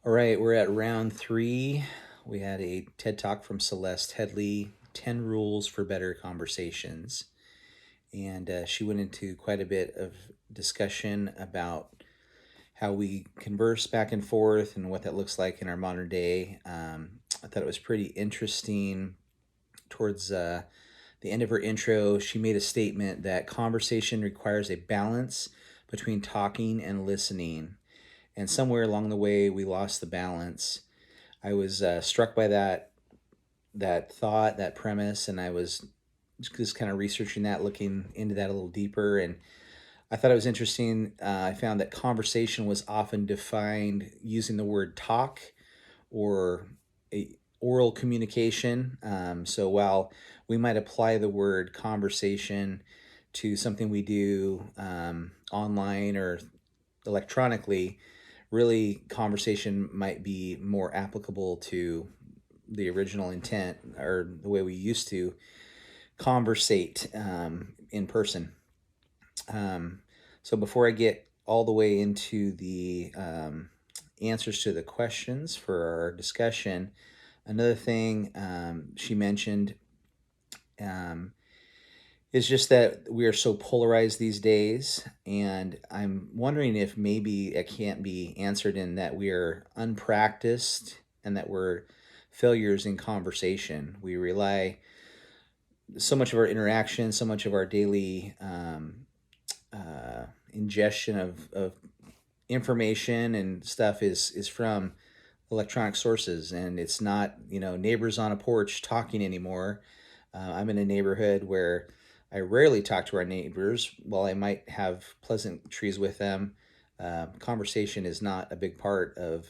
All right, we're at round 3. We had a TED Talk from Celeste Headley, 10 Rules for Better Conversations. And she went into quite a bit of discussion about how we converse back and forth and what that looks like in our modern day. I thought it was pretty interesting. Towards the end of her intro, she made a statement that conversation requires a balance between talking and listening. And somewhere along the way, we lost the balance. I was struck by that thought, that premise, and I was just kind of researching that, looking into that a little deeper. And I thought it was interesting. I found that conversation was often defined using the word talk or oral communication. So while we might apply the word conversation to something we do online or electronically, really conversation might be more applicable to the original intent or the way we used to conversate in person. So before I get all the way into the answers to the questions for our discussion, another thing she mentioned is just that we are so polarized these days, and I'm wondering if maybe it can't be answered in that we are unpracticed and that we're failures in conversation. We rely so much of our interaction, so much of our daily ingestion of information and stuff is from electronic sources, and it's not neighbors on a porch talking anymore. I'm in a neighborhood where I rarely talk to our neighbors. While I might have pleasantries with them, conversation is not a big part of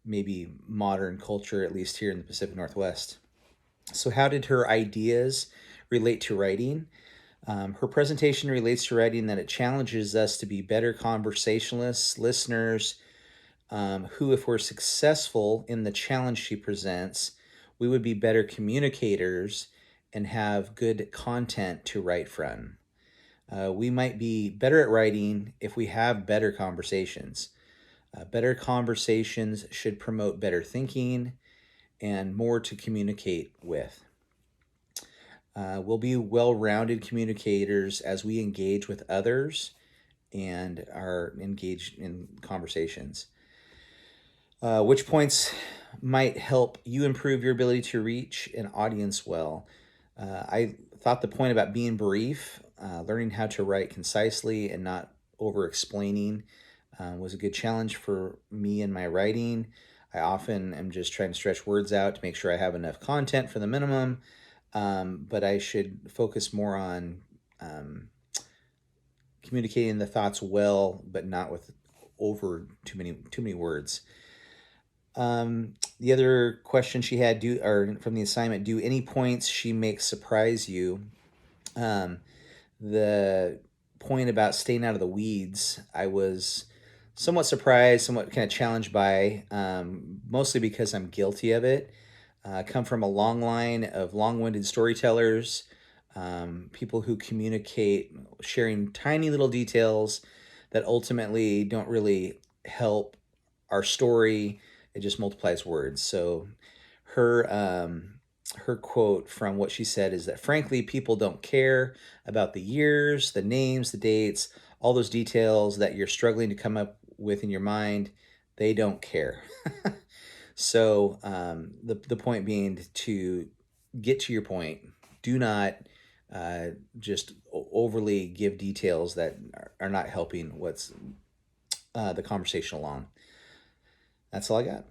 maybe modern culture, at least here in the Pacific Northwest. So how did her ideas relate to writing? Her presentation relates to writing that it challenges us to be better conversationalists, listeners, who, if we're successful in the challenge she presents, we would be better communicators and have good content to write from. We might be better at writing if we have better conversations. Better conversations should promote better thinking and more to communicate with. We'll be well-rounded communicators as we engage with others and are engaged in conversations. Which points might help you improve your ability to reach an audience well? I thought the point about being brief, learning how to write concisely and not over-explaining was a good challenge for me in my writing. I often am just trying to stretch words out to make sure I have enough content for the minimum, but I should focus more on communicating the thoughts well, but not with over too many words. The other question she had, from the assignment, do any points she makes surprise you? The point about staying out of the weeds, I was somewhat surprised, somewhat kind of challenged by, mostly because I'm guilty of it. I come from a long line of long-winded storytellers, people who communicate, sharing tiny little details that ultimately don't really help our story. It just multiplies words. So her quote from what she said is that, frankly, people don't care about the years, the names, the dates, all those details that you're struggling to come up with in your mind. They don't care. So the point being to get to your point. Do not just overly give details that are not helping what's the conversation along. That's all I got.